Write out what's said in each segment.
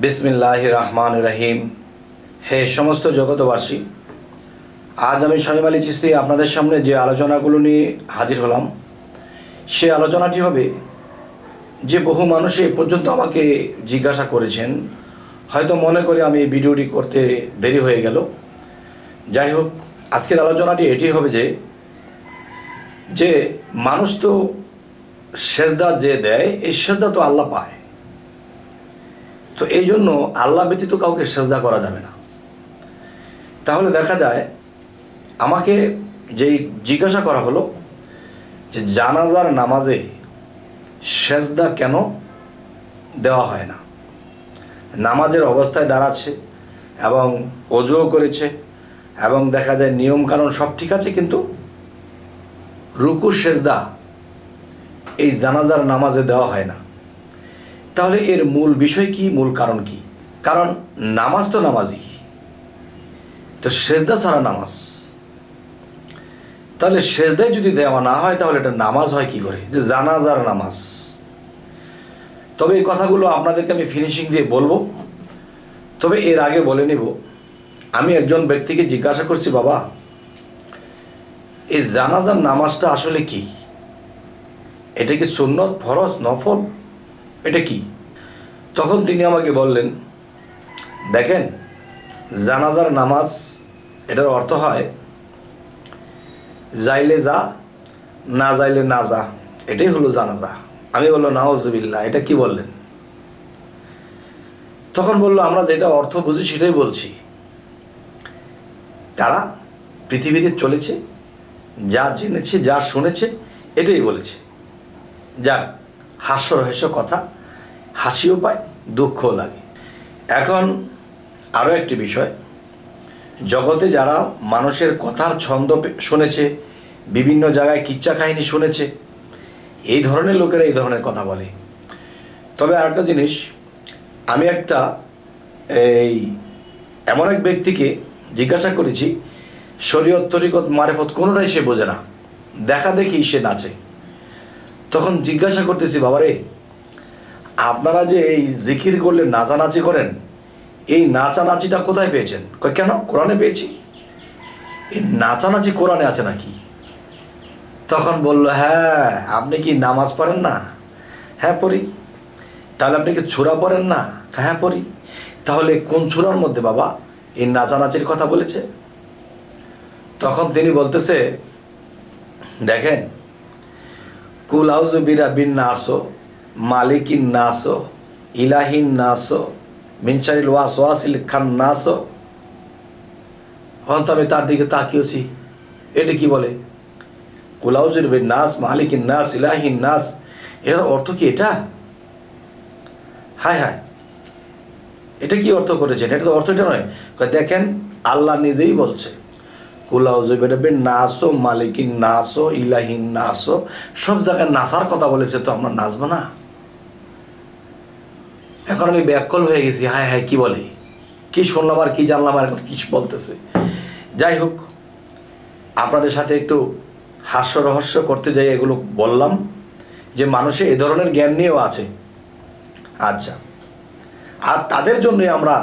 बिस्मिल्लाहिर रहमानिर रहीम। हे समस्त जगतबासी, आज আমি শামীম আলী চিশতি আপনাদের সামনে যে আলোচনাগুলো নিয়ে হাজির হলাম, সে আলোচনাটি হবে যে বহু মানুষ এ পর্যন্ত আমাকে জিজ্ঞাসা করেছেন, হয়তো মনে করে আমি এই ভিডিওটি করতে দেরি হয়ে গেল। যাই হোক, আজকের আলোচনাটি এটি হবে যে মানুষ তো সেজদা যে দেয়, এই সেজদা তো আল্লাহ পায়, তো এই জন্য আল্লাহ ব্যতীত কাউকে সেজদা করা যাবে না। তাহলে দেখা যায় আমাকে যেই জিজ্ঞাসা করা হলো যে জানাজার নামাজে সেজদা কেন দেওয়া হয় না। নামাজের অবস্থায় দাঁড়াচ্ছে এবং ওযুও করেছে এবং দেখা যায় নিয়মকানুন সব ঠিক আছে, কিন্তু রুকু সেজদা এই জানাজার নামাজে দেওয়া হয় না। তাহলে এর মূল বিষয় কি, মূল কারণ কি? কারণ নামাজ তো নামাজই, তো সেজদা ছাড়া নামাজ, তাহলে সেজদায় যদি দেওয়া না হয় তাহলে এটা নামাজ হয় কি করে, যে জানাজার নামাজ। তবে এই কথাগুলো আপনাদেরকে আমি ফিনিশিং দিয়ে বলবো। তবে এর আগে বলে নেব, আমি একজন ব্যক্তিকে জিজ্ঞাসা করছি, বাবা এই জানাজার নামাজটা আসলে কি? এটা কি সুন্নত, ফরজ, নফল, এটা কি? তখন তিনি আমাকে বললেন, দেখেন জানাজার নামাজ এটার অর্থ হয় যাইলে যা, না যাইলে না যা, এটাই হলো জানাজা। আমি বললাম নাউজুবিল্লাহ, এটা কি বললেন? তখন বললো, আমরা যেটা অর্থ বুঝি সেটাই বলছি। তারা পৃথিবীতে চলেছে, যা জেনেছে যা শুনেছে এটাই বলেছে। যাক, হাস্যরহস্য কথা, হাসিও পায় দুঃখও লাগে। এখন আরও একটি বিষয়, জগতে যারা মানুষের কথার ছন্দ শুনেছে, বিভিন্ন জায়গায় কিচ্ছা কাহিনী শুনেছে, এই ধরনের লোকেরা এই ধরনের কথা বলে। তবে আরেকটা জিনিস, আমি এমন এক ব্যক্তিকে জিজ্ঞাসা করেছি, শরীয়ত, তরিকত, মারেফত কোনোটাই সে বোঝে না, দেখা দেখি সে নাচে। তখন জিজ্ঞাসা করতেছি, বাবারে আপনারা যে এই জিকির করলে নাচানাচি করেন, এই নাচানাচিটা কোথায় পেয়েছেন? কেন? কোরআনে পেয়েছি। এই নাচানাচি কোরআনে আছে নাকি? তখন বলল, হ্যাঁ, আপনি কি নামাজ পড়েন না? হ্যাঁ পড়ি। তাহলে আপনি কি সূরা পড়েন না? হ্যাঁ পড়ি। তাহলে কোন সূরার মধ্যে বাবা এই নাচানাচির কথা বলেছে? তখন তিনি বলতেছে, দেখেন, কুল আউযু বিরাব্বিন নাস, মালিকিন নাস, ইলাহিন নাস, মিন শারিল ওয়াসওয়াসিল খান্নাস। হন তো আমি তার দিকে তাকিয়েছি, এটা কি বলে? কুল আউযু বিরাব্বিন নাস, মালিকিন নাস, ইলাহিন নাস, এটার অর্থ কি এটা? হায় হায়, এটা কি অর্থ করেছেন? এটা তো অর্থ এটা নয়। দেখেন, আল্লাহ নিজেই বলছে, কুল আউযু বিরাব্বিন নাস, মালিকিন নাস, ইলাহিন নাস, সব জায়গায় নাসার কথা বলেছে, তো আমরা নাচবো না? এখন আমি ব্যাকল হয়ে গেছি, হায় হায় কি বলে, কি শুনলাম আর কি জানলাম, আর এখন কি বলতেছে। যাই হোক, আপনাদের সাথে একটু হাস্য রহস্য করতে যাই এগুলো বললাম, যে মানুষে এ ধরনের জ্ঞান নিয়েও আছে। আচ্ছা, আর তাদের জন্যই আমরা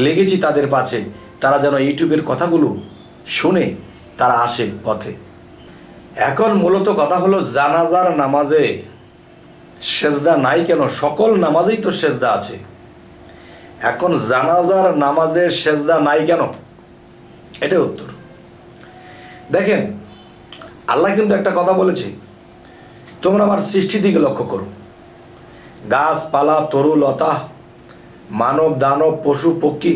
লেগেছি তাদের পাশে, তারা যেন ইউটিউবের কথাগুলো শুনে তারা আসে পথে। এখন মূলত কথা হলো, জানাজার নামাজে সেজদা নাই কেন? সকল নামাজেই তো সেজদা আছে। এখন জানাজার নামাজে সেজদা নাই কেন? এটাই উত্তর। দেখেন, আল্লাহ কিন্তু একটা কথা বলেছে, তোমরা আমার সৃষ্টির দিকে লক্ষ্য করো, গাছপালা, তরু লতা, মানব দানব, পশু পক্ষী,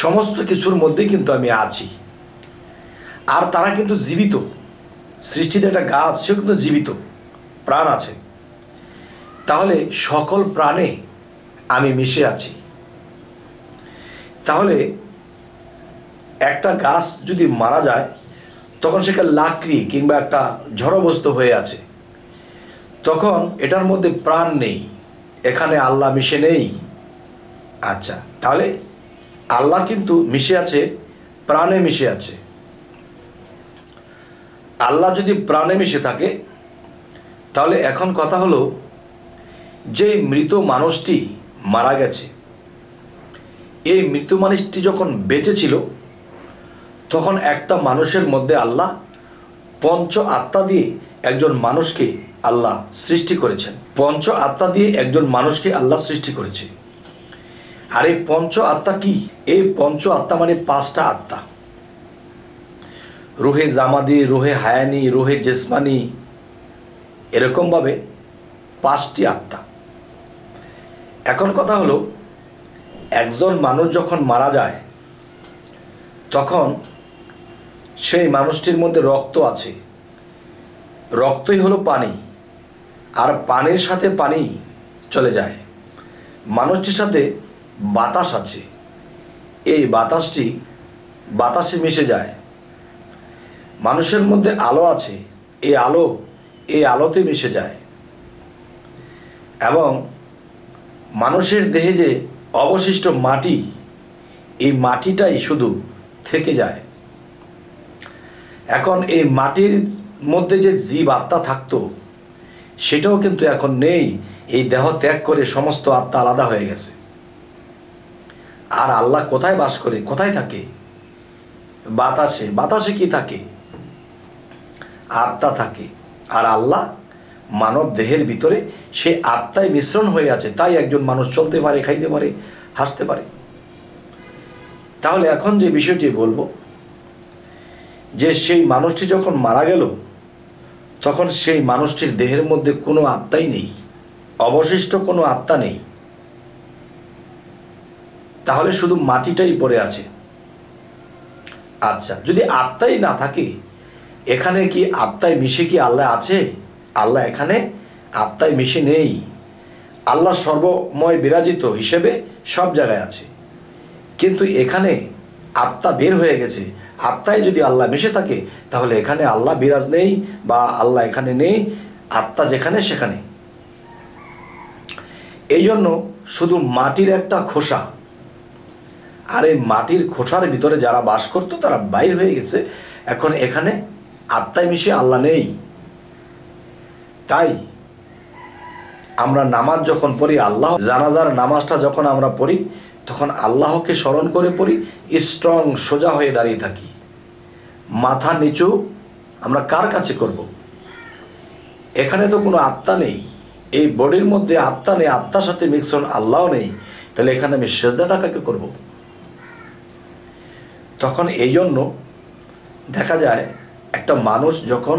সমস্ত কিছুর মধ্যেই কিন্তু আমি আছি। আর তারা কিন্তু জীবিত। সৃষ্টিতে একটা গাছ, সেও কিন্তু জীবিত, প্রাণ আছে। তাহলে সকল প্রাণে আমি মিশে আছি। তাহলে একটা গাছ যদি মারা যায়, তখন সেটা লাকড়ি কিংবা একটা ঝড়বস্তু হয়ে আছে, তখন এটার মধ্যে প্রাণ নেই, এখানে আল্লাহ মিশে নেই। আচ্ছা, তাহলে আল্লাহ কিন্তু মিশে আছে, প্রাণে মিশে আছে। আল্লাহ যদি প্রাণে মিশে থাকে, তাহলে এখন কথা হলো, যে মৃত মানুষটি মারা গেছে, এই মৃত্যু মানুষটি যখন বেঁচে ছিল তখন একটা মানুষের মধ্যে আল্লাহ পঞ্চ আত্মা দিয়ে একজন মানুষকে আল্লাহ সৃষ্টি করেছেন। পঞ্চ আত্মা দিয়ে একজন মানুষকে আল্লাহ সৃষ্টি করেছে। আর এই পঞ্চ আত্মা কি? এই পঞ্চ আত্মা মানে পাঁচটা আত্মা, রুহে জামাদি, রুহে হায়ানি, রুহে জেসমানি, এরকমভাবে পাঁচটি আত্মা। এখন কথা হলো, একজন মানুষ যখন মারা যায় তখন সেই মানুষটির মধ্যে রক্ত আছে, রক্তই হলো পানি, আর পানির সাথে পানি চলে যায়। মানুষটির সাথে বাতাস আছে, এই বাতাসটি বাতাসে মিশে যায়। মানুষের মধ্যে আলো আছে, এই আলোতে মিশে যায়। এবং মানুষের দেহে যে অবশিষ্ট মাটি, এই মাটিটাই শুধু থেকে যায়। এখন এই মাটির মধ্যে যে জীব আত্মা থাকতো সেটাও কিন্তু এখন নেই। এই দেহ ত্যাগ করে সমস্ত আত্মা আলাদা হয়ে গেছে। আর আল্লাহ কোথায় বাস করে, কোথায় থাকে? বাতাসে। বাতাসে কি থাকে? আত্মা থাকে। আর আল্লাহ মানব দেহের ভিতরে সে আত্মায় মিশ্রণ হয়ে আছে, তাই একজন মানুষ চলতে পারে, খাইতে পারে, হাসতে পারে। তাহলে এখন যে বিষয়টি বলবো, যে সেই মানুষটি যখন মারা গেল তখন সেই মানুষটির দেহের মধ্যে কোনো আত্মাই নেই, অবশিষ্ট কোনো আত্মা নেই। তাহলে শুধু মাটিটাই পড়ে আছে। আচ্ছা, যদি আত্মাই না থাকে, এখানে কি আত্মায় মিশে কি আল্লাহ আছে? আল্লাহ এখানে আত্মায় মিশে নেই। আল্লাহ সর্বময় বিরাজিত হিসেবে সব জায়গায় আছে, কিন্তু এখানে আত্মা বের হয়ে গেছে। আত্মায় যদি আল্লাহ মিশে থাকে তাহলে এখানে আল্লাহ বিরাজ নেই, বা আল্লাহ এখানে নেই, আত্মা যেখানে সেখানে। এই জন্য শুধু মাটির একটা খোসা, আর এই মাটির খোসার ভিতরে যারা বাস করতো তারা বাইর হয়ে গেছে। এখন এখানে আত্মায় মিশে আল্লাহ নেই। তাই আমরা নামাজ যখন পড়ি, আল্লাহ জানাজার নামাজটা যখন আমরা পড়ি তখন আল্লাহকে স্মরণ করে পড়ি, স্ট্রং সোজা হয়ে দাঁড়িয়ে থাকি। মাথা নিচু আমরা কার কাছে করব? এখানে তো কোনো আত্মা নেই, এই বডির মধ্যে আত্মা নেই, আত্মার সাথে মিশ্রণ আল্লাহও নেই। তাহলে এখানে আমি সেজদাটা কাকে করব? তখন এই জন্য দেখা যায় একটা মানুষ যখন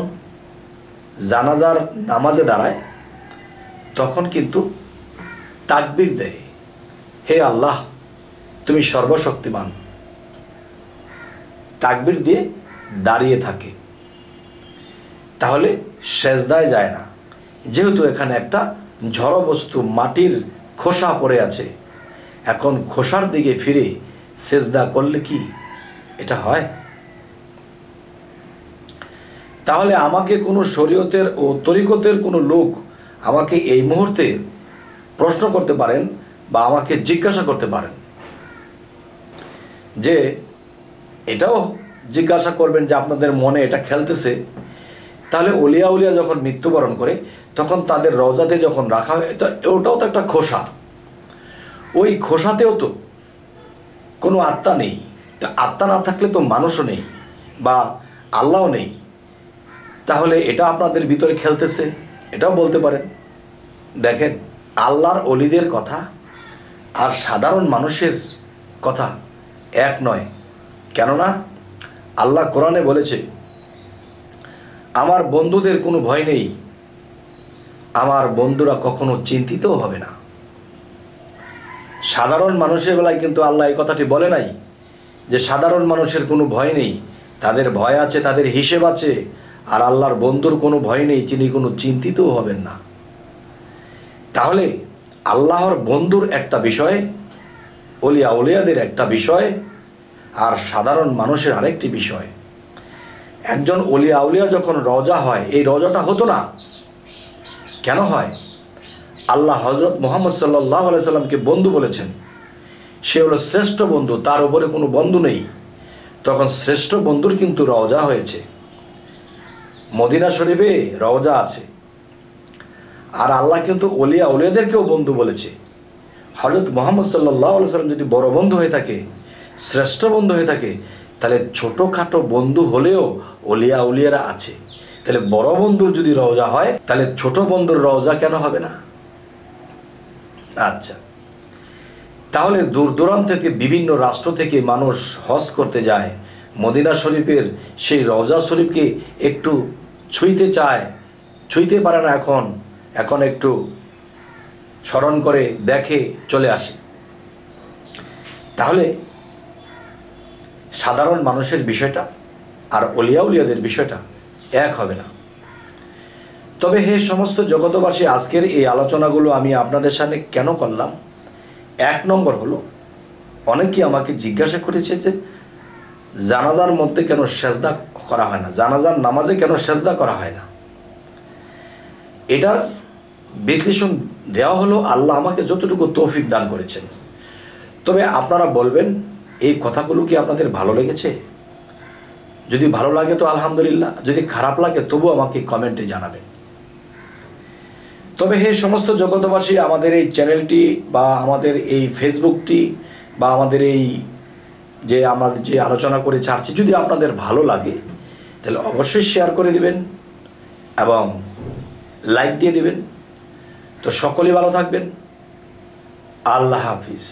জানাজার নামাজে দাঁড়ায় তখন কিন্তু তাকবীর দেয়, হে আল্লাহ তুমি সর্বশক্তিমান, তাকবীর দিয়ে দাঁড়িয়ে থাকে। তাহলে সেজদায় যায় না, যেহেতু এখানে একটা ঝড় বস্তু মাটির খোসা পড়ে আছে। এখন খোসার দিকে ফিরে সেজদা করলে কি এটা হয়? তাহলে আমাকে কোনো শরীয়তের ও তরিকতের কোনো লোক আমাকে এই মুহূর্তে প্রশ্ন করতে পারেন বা আমাকে জিজ্ঞাসা করতে পারেন, যে এটাও জিজ্ঞাসা করবেন যে আপনাদের মনে এটা খেলতেছে, তাহলে ওলিয়া উলিয়া যখন মৃত্যুবরণ করে তখন তাদের রওজাতে যখন রাখা হয়, তো ওটাও তো একটা খোসা, ওই খোসাতেও তো কোনো আত্মা নেই। তো আত্মা না থাকলে তো মানুষও নেই বা আল্লাহও নেই। তাহলে এটা আপনাদের ভিতরে খেলতেছে, এটাও বলতে পারেন। দেখেন, আল্লাহর অলিদের কথা আর সাধারণ মানুষের কথা এক নয়। কেননা আল্লাহ কোরআনে বলেছে, আমার বন্ধুদের কোনো ভয় নেই, আমার বন্ধুরা কখনো চিন্তিতও হবে না। সাধারণ মানুষের বেলায় কিন্তু আল্লাহ এই কথাটি বলে নাই যে সাধারণ মানুষের কোনো ভয় নেই, তাদের ভয় আছে, তাদের হিসেব আছে। আর আল্লাহর বন্ধুর কোনো ভয় নেই, তিনি কোনো চিন্তিতও হবেন না। তাহলে আল্লাহর বন্ধুর একটা বিষয়, ওলিয়া উলিয়াদের একটা বিষয়, আর সাধারণ মানুষের আরেকটি বিষয়। একজন ওলিয়া উলিয়া যখন রওজা হয়, এই রওজাটা হতো না। কেন হয়? আল্লাহ হযরত মুহাম্মদ সাল্লাল্লাহু আলাইহি সাল্লামকে বন্ধু বলেছেন, সে হলো শ্রেষ্ঠ বন্ধু, তার উপরে কোনো বন্ধু নেই। তখন শ্রেষ্ঠ বন্ধুর কিন্তু রওজা হয়েছে, মদিনা শরীফে রওজা আছে। আর আল্লাহ কিন্তু ওলিয়া উলিয়াদেরকেও বন্ধু বলেছে, হযরত মুহাম্মদ সাল্লাল্লাহু আলাইহি ওয়াসাল্লাম যদি বড় বন্ধু হয়ে থাকে, শ্রেষ্ঠ বন্ধু হয়ে থাকে, তাহলে ছোটোখাটো বন্ধু হলেও অলিয়া উলিয়ারা আছে। তাহলে বড় বন্ধুর যদি রওজা হয়, তাহলে ছোট বন্ধুর রওজা কেন হবে না? আচ্ছা, তাহলে দূর দূরান্ত থেকে বিভিন্ন রাষ্ট্র থেকে মানুষ হজ করতে যায়, মদিনা শরীফের সেই রওজা শরীফকে একটু ছুঁইতে চায়, ছুঁইতে পারে না, এখন একটু স্মরণ করে দেখে চলে আসে। তাহলে সাধারণ মানুষের বিষয়টা আর অলিয়া উলিয়াদের বিষয়টা এক হবে না। তবে হে সমস্ত জগতবাসী, আজকের এই আলোচনাগুলো আমি আপনাদের সামনে কেন করলাম? এক নম্বর হলো, অনেকেই আমাকে জিজ্ঞাসা করেছে যে জানাজার মধ্যে কেন সেজদা করা হয় না, জানাজার নামাজে কেন সেজদা করা হয় না। এটার বিশ্লেষণ দেওয়া হলো, আল্লাহ আমাকে যতটুকু তৌফিক দান করেছেন। তবে আপনারা বলবেন এই কথাগুলো কি আপনাদের ভালো লেগেছে? যদি ভালো লাগে তো আলহামদুলিল্লাহ, যদি খারাপ লাগে তবু আমাকে কমেন্টে জানাবেন। তবে হে সমস্ত জগতবাসী, আমাদের এই চ্যানেলটি বা আমাদের এই ফেসবুকটি বা আমাদের এই যে আমাদের যে আলোচনা করে ছাড়ছি, যদি আপনাদের ভালো লাগে তাহলে অবশ্যই শেয়ার করে দিবেন এবং লাইক দিয়ে দিবেন। তো সকলেই ভালো থাকবেন। আল্লাহ হাফিজ।